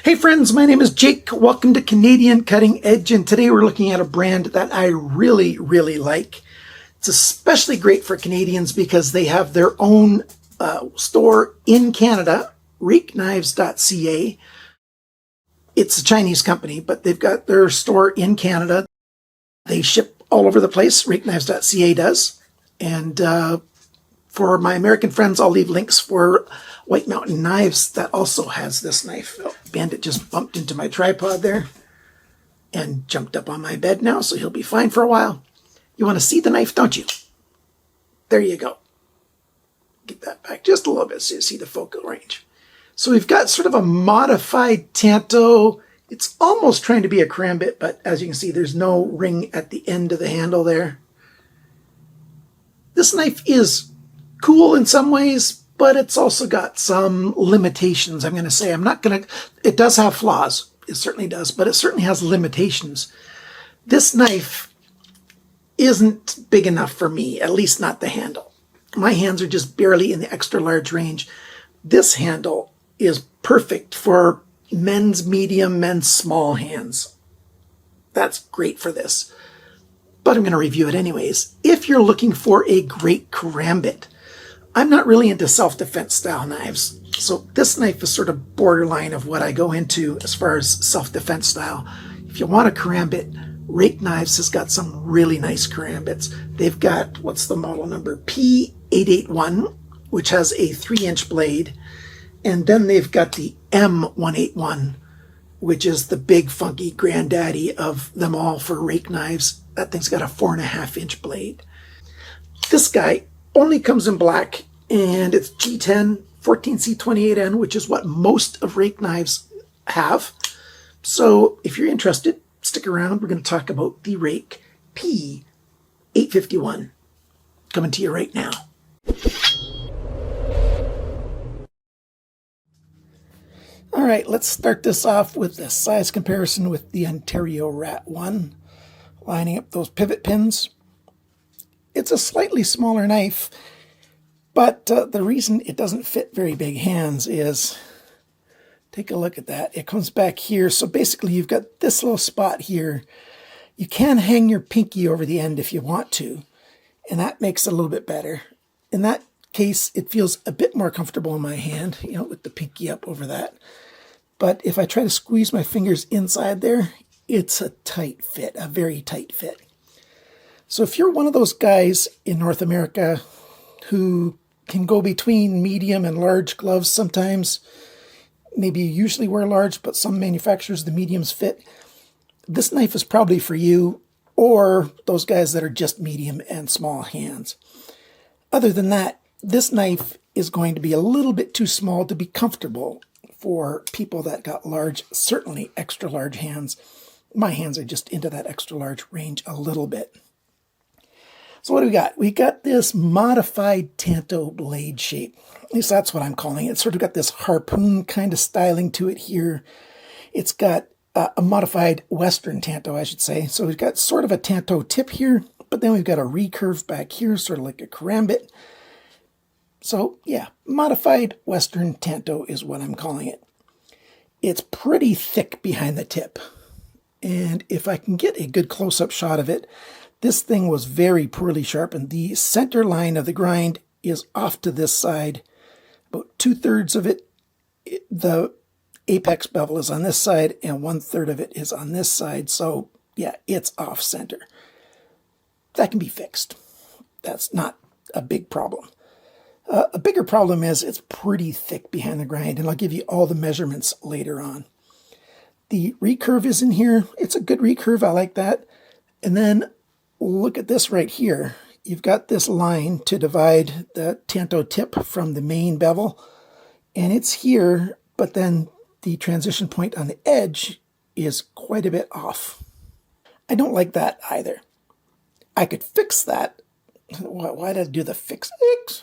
Hey friends, my name is Jake. Welcome to Canadian Cutting Edge, and today we're looking at a brand that I really like. It's especially great for Canadians because they have their own store in Canada, RuikeKnives.ca. It's a Chinese company, but they've got their store in Canada. They ship all over the place, RuikeKnives.ca does. And for my American friends, I'll leave links for White Mountain Knives that also has this knife. Oh, Bandit just bumped into my tripod there and jumped up on my bed now, so he'll be fine for a while. You want to see the knife, don't you? There you go. Get that back just a little bit so you see the focal range. So we've got sort of a modified Tanto. It's almost trying to be a karambit, but as you can see, there's no ring at the end of the handle there. This knife is cool in some ways, but it's also got some limitations. I'm going to say it does have flaws. It certainly does, but it certainly has limitations. This knife isn't big enough for me, at least not the handle. My hands are just barely in the extra large range. This handle is perfect for men's medium, men's small hands. That's great for this, but I'm going to review it anyways. If you're looking for a great karambit, I'm not really into self-defense style knives, so this knife is sort of borderline of what I go into as far as self-defense style. If you want a karambit, Ruike Knives has got some really nice karambits. They've got, what's the model number? P851, which has a 3-inch blade, and then they've got the M181, which is the big funky granddaddy of them all for Ruike Knives. That thing's got a 4.5-inch blade. This guy only comes in black, and it's G10 14C28N, which is what most of Ruike Knives have. So if you're interested, stick around. We're going to talk about the Ruike P851. Coming to you right now. All right, let's start this off with the size comparison with the Ontario Rat 1. Lining up those pivot pins. It's a slightly smaller knife, but the reason it doesn't fit very big hands is, take a look at that. It comes back here. So basically you've got this little spot here. You can hang your pinky over the end if you want to, and that makes it a little bit better. In that case, it feels a bit more comfortable in my hand, with the pinky up over that. But if I try to squeeze my fingers inside there, it's a tight fit, a very tight fit. So if you're one of those guys in North America who can go between medium and large gloves sometimes, maybe you usually wear large, but some manufacturers, the mediums fit, this knife is probably for you, or those guys that are just medium and small hands. Other than that, this knife is going to be a little bit too small to be comfortable for people that got large, certainly extra large hands. My hands are just into that extra large range a little bit. So what do we got? We got this modified Tanto blade shape. At least that's what I'm calling it. It's sort of got this harpoon kind of styling to it here. It's got a modified Western Tanto, I should say. So we've got sort of a Tanto tip here, but then we've got a recurve back here, sort of like a karambit. So yeah, modified Western Tanto is what I'm calling it. It's pretty thick behind the tip. And if I can get a good close-up shot of it, this thing was very poorly sharpened. The center line of the grind is off to this side. About 2/3 of it, the apex bevel is on this side, and 1/3 of it is on this side. So yeah, it's off center. That can be fixed. That's not a big problem. A bigger problem is it's pretty thick behind the grind, and I'll give you all the measurements later on. The recurve is in here. It's a good recurve. I like that. And then look at this right here. You've got this line to divide the Tanto tip from the main bevel, and it's here, but then the transition point on the edge is quite a bit off. I don't like that either. I could fix that. Why did I do the fix?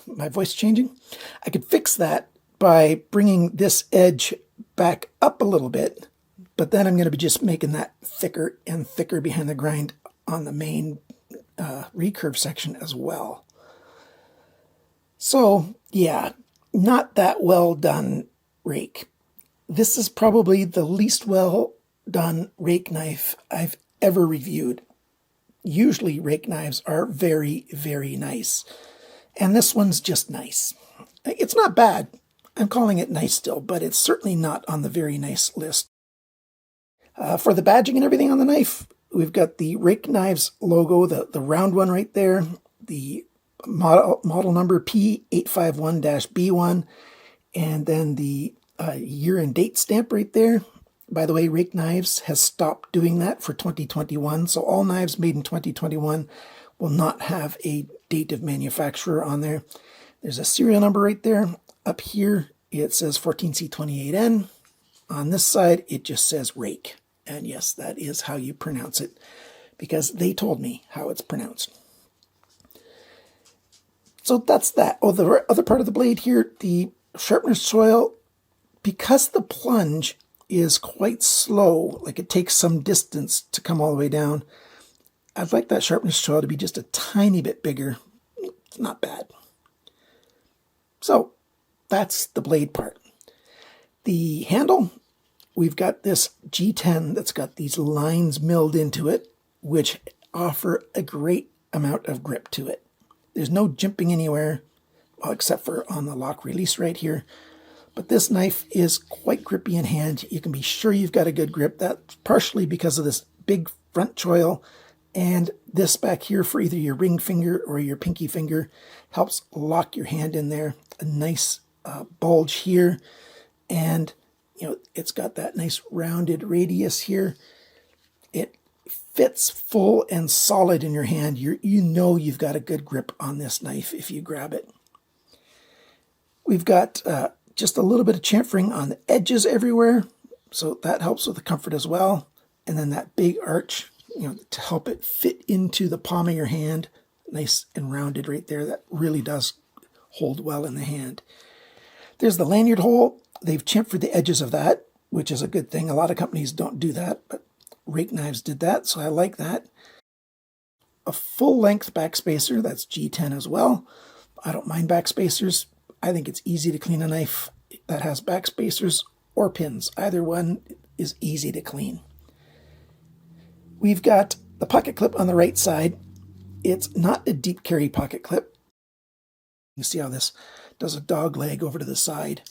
My voice changing? I could fix that by bringing this edge back up a little bit, but then I'm going to be just making that thicker and thicker behind the grind on the main recurve section as well. So yeah, not that well done rake. This is probably the least well done rake knife I've ever reviewed. Usually rake knives are very, very nice. And this one's just nice. It's not bad. I'm calling it nice still, but it's certainly not on the very nice list. For the badging and everything on the knife, we've got the Ruike Knives logo, the round one right there, the model number P851-B1, and then the year and date stamp right there. By the way, Ruike Knives has stopped doing that for 2021, so all knives made in 2021 will not have a date of manufacturer on there. There's a serial number right there. Up here, it says 14C28N. On this side, it just says Ruike. And yes, that is how you pronounce it, because they told me how it's pronounced. So that's that. Oh, the other part of the blade here, the sharpener's choil, because the plunge is quite slow, like it takes some distance to come all the way down, I'd like that sharpener's choil to be just a tiny bit bigger. It's not bad. So that's the blade part. The handle, we've got this G10 that's got these lines milled into it, which offer a great amount of grip to it. There's no jimping anywhere, well, except for on the lock release right here. But this knife is quite grippy in hand. You can be sure you've got a good grip. That's partially because of this big front choil, and this back here for either your ring finger or your pinky finger helps lock your hand in there. A nice bulge here, and you know, it's got that nice rounded radius here. It fits full and solid in your hand. You know you've got a good grip on this knife if you grab it. We've got just a little bit of chamfering on the edges everywhere, so that helps with the comfort as well. And then that big arch, you know, to help it fit into the palm of your hand, nice and rounded right there. That really does hold well in the hand. There's the lanyard hole. They've chamfered the edges of that, which is a good thing. A lot of companies don't do that, but Ruike Knives did that, so I like that. A full-length backspacer, that's G10 as well. I don't mind backspacers. I think it's easy to clean a knife that has backspacers or pins. Either one is easy to clean. We've got the pocket clip on the right side. It's not a deep carry pocket clip. You see how this does a dog leg over to the side.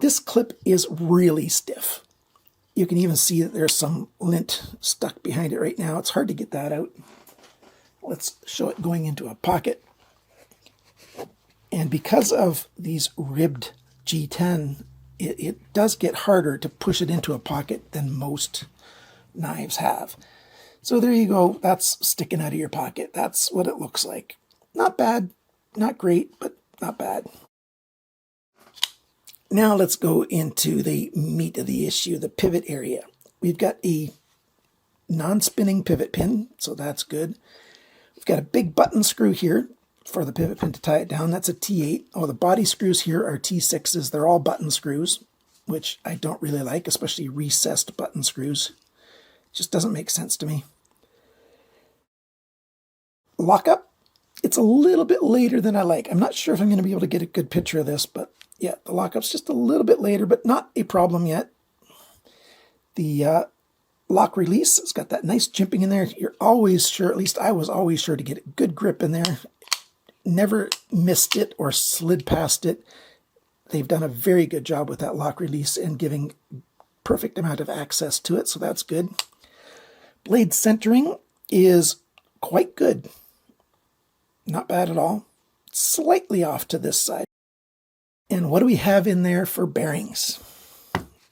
This clip is really stiff. You can even see that there's some lint stuck behind it right now. It's hard to get that out. Let's show it going into a pocket. And because of these ribbed G10, it does get harder to push it into a pocket than most knives have. So there you go. That's sticking out of your pocket. That's what it looks like. Not bad, not great, but not bad. Now let's go into the meat of the issue, the pivot area. We've got a non-spinning pivot pin, so that's good. We've got a big button screw here for the pivot pin to tie it down. That's a T8. Oh, the body screws here are T6s. They're all button screws, which I don't really like, especially recessed button screws. Just doesn't make sense to me. Lockup, it's a little bit later than I like. I'm not sure if I'm going to be able to get a good picture of this, but yeah, the lockup's just a little bit later, but not a problem yet. The lock release, it's got that nice jimping in there. You're always sure, at least I was always sure to get a good grip in there. Never missed it or slid past it. They've done a very good job with that lock release and giving perfect amount of access to it, so that's good. Blade centering is quite good. Not bad at all. Slightly off to this side. And what do we have in there for bearings?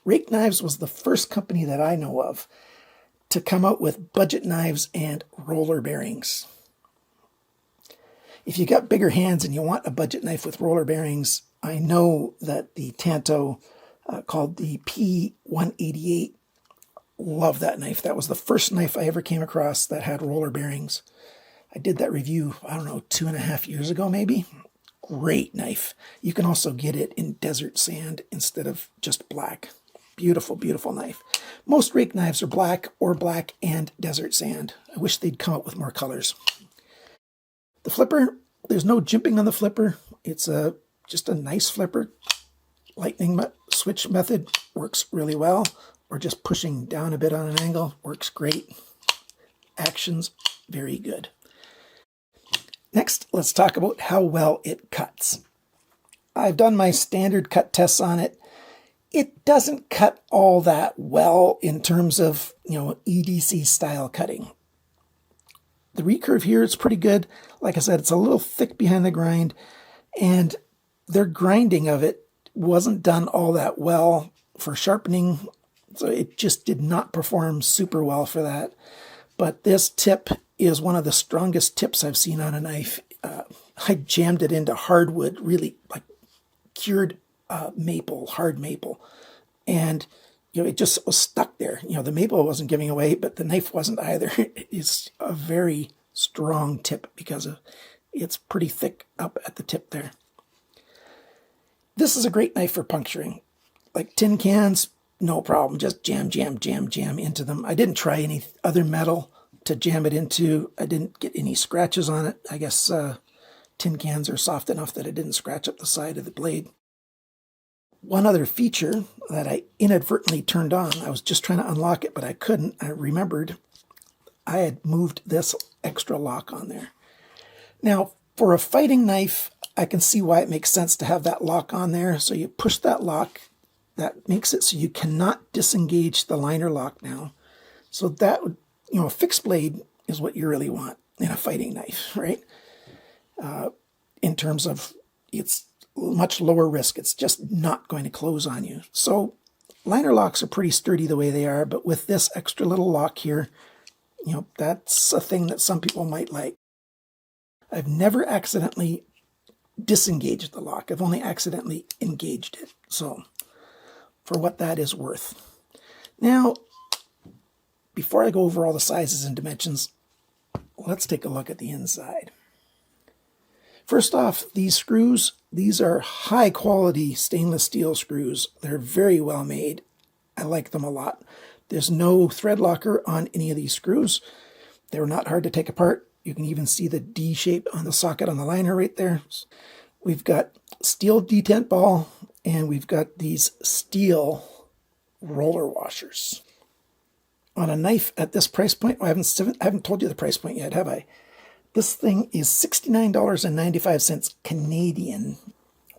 Ruike Knives was the first company that I know of to come out with budget knives and roller bearings. If you got bigger hands and you want a budget knife with roller bearings, I know that the Tanto called the P188, love that knife. That was the first knife I ever came across that had roller bearings. I did that review, I don't know, 2.5 years ago maybe. Great knife. You can also get it in desert sand instead of just black. Beautiful, beautiful knife. Most Ruike knives are black or black and desert sand. I wish they'd come up with more colors. The flipper, there's no jimping on the flipper. It's just a nice flipper. Lightning switch method works really well, or just pushing down a bit on an angle works great. Action's very good. Next, let's talk about how well it cuts. I've done my standard cut tests on it. It doesn't cut all that well in terms of, EDC style cutting. The recurve here is pretty good. Like I said, it's a little thick behind the grind, and their grinding of it wasn't done all that well for sharpening, so it just did not perform super well for that. But this tip is one of the strongest tips I've seen on a knife. I jammed it into hardwood, really like cured maple, hard maple, and it just was stuck there. The maple wasn't giving away, but the knife wasn't either. It's a very strong tip because it's pretty thick up at the tip there. This is a great knife for puncturing. Like tin cans, no problem. Just jam into them. I didn't try any other metal to jam it into. I didn't get any scratches on it. I guess tin cans are soft enough that it didn't scratch up the side of the blade. One other feature that I inadvertently turned on, I was just trying to unlock it, but I couldn't. I remembered I had moved this extra lock on there. Now, for a fighting knife, I can see why it makes sense to have that lock on there. So you push that lock, that makes it so you cannot disengage the liner lock now. So that would, a fixed blade is what you really want in a fighting knife, right? In terms of it's much lower risk. It's just not going to close on you. So liner locks are pretty sturdy the way they are, but with this extra little lock here, that's a thing that some people might like. I've never accidentally disengaged the lock. I've only accidentally engaged it. So for what that is worth. Now, before I go over all the sizes and dimensions, let's take a look at the inside. First off, these screws, these are high quality stainless steel screws. They're very well made. I like them a lot. There's no thread locker on any of these screws. They're not hard to take apart. You can even see the D shape on the socket on the liner right there. We've got steel detent ball, and we've got these steel roller washers. On a knife at this price point, I haven't told you the price point yet, have I? This thing is $69.95 Canadian,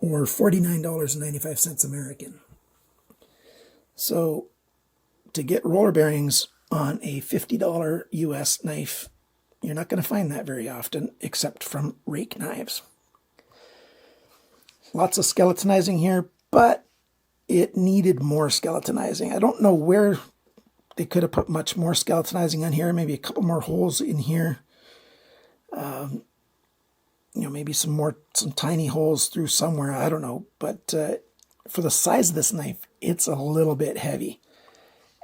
or $49.95 American. So to get roller bearings on a $50 US knife, you're not going to find that very often, except from Ruike Knives. Lots of skeletonizing here, but it needed more skeletonizing. I don't know where they could have put much more skeletonizing on here. Maybe a couple more holes in here. Maybe some tiny holes through somewhere. I don't know. But for the size of this knife, it's a little bit heavy.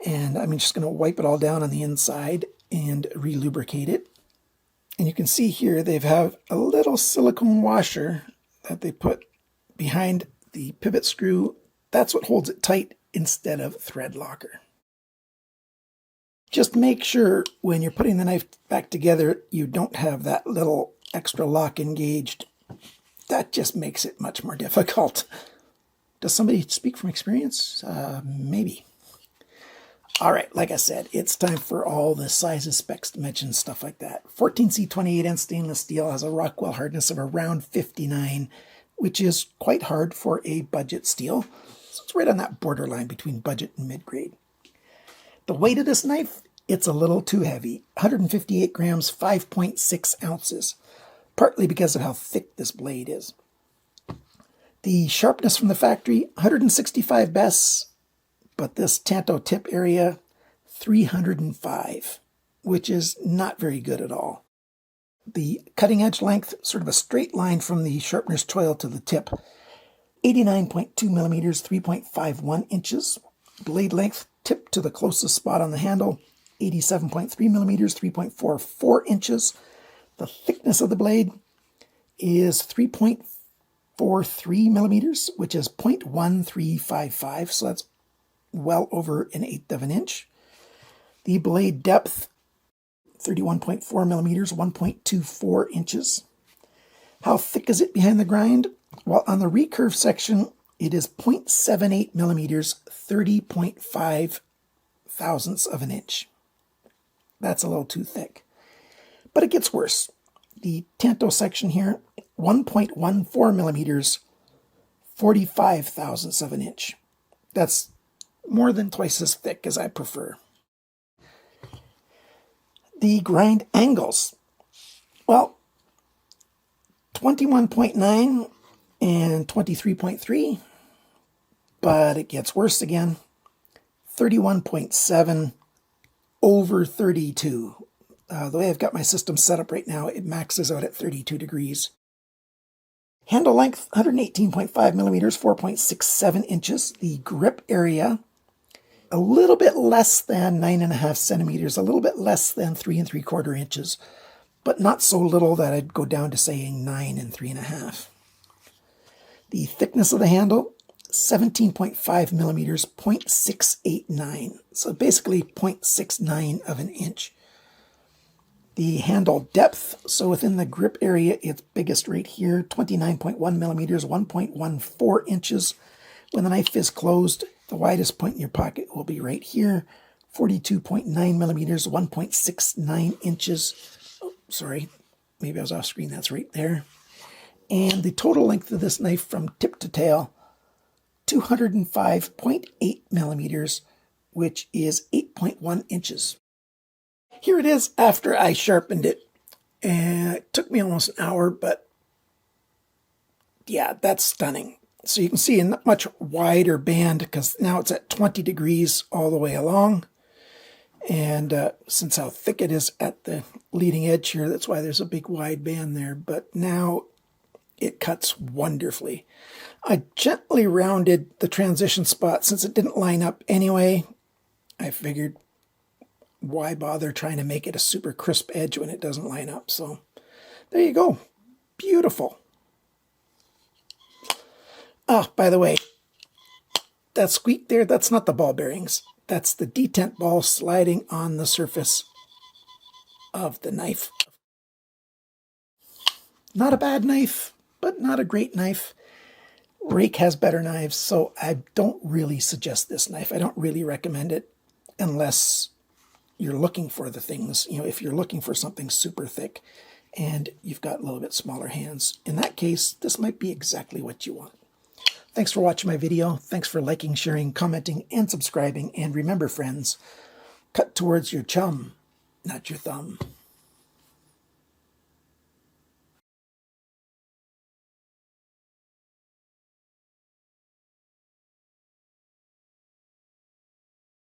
And I'm just going to wipe it all down on the inside and re-lubricate it. And you can see here they have a little silicone washer that they put behind the pivot screw. That's what holds it tight instead of thread locker. Just make sure when you're putting the knife back together, you don't have that little extra lock engaged. That just makes it much more difficult. Does somebody speak from experience? Maybe. All right, like I said, it's time for all the sizes, specs, dimensions, stuff like that. 14C 28N stainless steel has a Rockwell hardness of around 59, which is quite hard for a budget steel. So it's right on that borderline between budget and mid-grade. The weight of this knife, it's a little too heavy. 158 grams, 5.6 ounces, partly because of how thick this blade is. The sharpness from the factory, 165 bests, but this tanto tip area, 305, which is not very good at all. The cutting edge length, sort of a straight line from the sharpener's choil to the tip, 89.2 millimeters, 3.51 inches. Blade length, tip to the closest spot on the handle, 87.3 millimeters, 3.44 inches. The thickness of the blade is 3.43 millimeters, which is 0.1355, so that's well over 1/8 of an inch. The blade depth, 31.4 millimeters, 1.24 inches. How thick is it behind the grind? Well, on the recurve section, It is 0.78 millimeters, 30.5 thousandths of an inch. That's a little too thick. But it gets worse. The Tanto section here, 1.14 millimeters, 45 thousandths of an inch. That's more than twice as thick as I prefer. The grind angles. Well, 21.9 and 23.3, but it gets worse again. 31.7 over 32. The way I've got my system set up right now, it maxes out at 32 degrees. Handle length, 118.5 millimeters, 4.67 inches. The grip area, a little bit less than 9.5 centimeters, a little bit less than 3 3/4 inches, but not so little that I'd go down to saying 9 3.5. The thickness of the handle, 17.5 millimeters, 0.689. So basically 0.69 of an inch. The handle depth, so within the grip area, it's biggest right here, 29.1 millimeters, 1.14 inches. When the knife is closed, the widest point in your pocket will be right here, 42.9 millimeters, 1.69 inches. Oh, sorry, maybe I was off screen, that's right there. And the total length of this knife from tip to tail, 205.8 millimeters, which is 8.1 inches. Here it is after I sharpened it. And it took me almost an hour, but yeah, that's stunning. So you can see a much wider band because now it's at 20 degrees all the way along. And since how thick it is at the leading edge here, that's why there's a big wide band there. But now it cuts wonderfully. I gently rounded the transition spot since it didn't line up anyway. I figured, why bother trying to make it a super crisp edge when it doesn't line up? So there you go. Beautiful. Oh, by the way, that squeak there, that's not the ball bearings. That's the detent ball sliding on the surface of the knife. Not a bad knife, but not a great knife. Ruike has better knives, so I don't really suggest this knife. I don't really recommend it unless you're looking for the things, if you're looking for something super thick and you've got a little bit smaller hands. In that case, this might be exactly what you want. Thanks for watching my video. Thanks for liking, sharing, commenting, and subscribing. And remember, friends, cut towards your chum, not your thumb.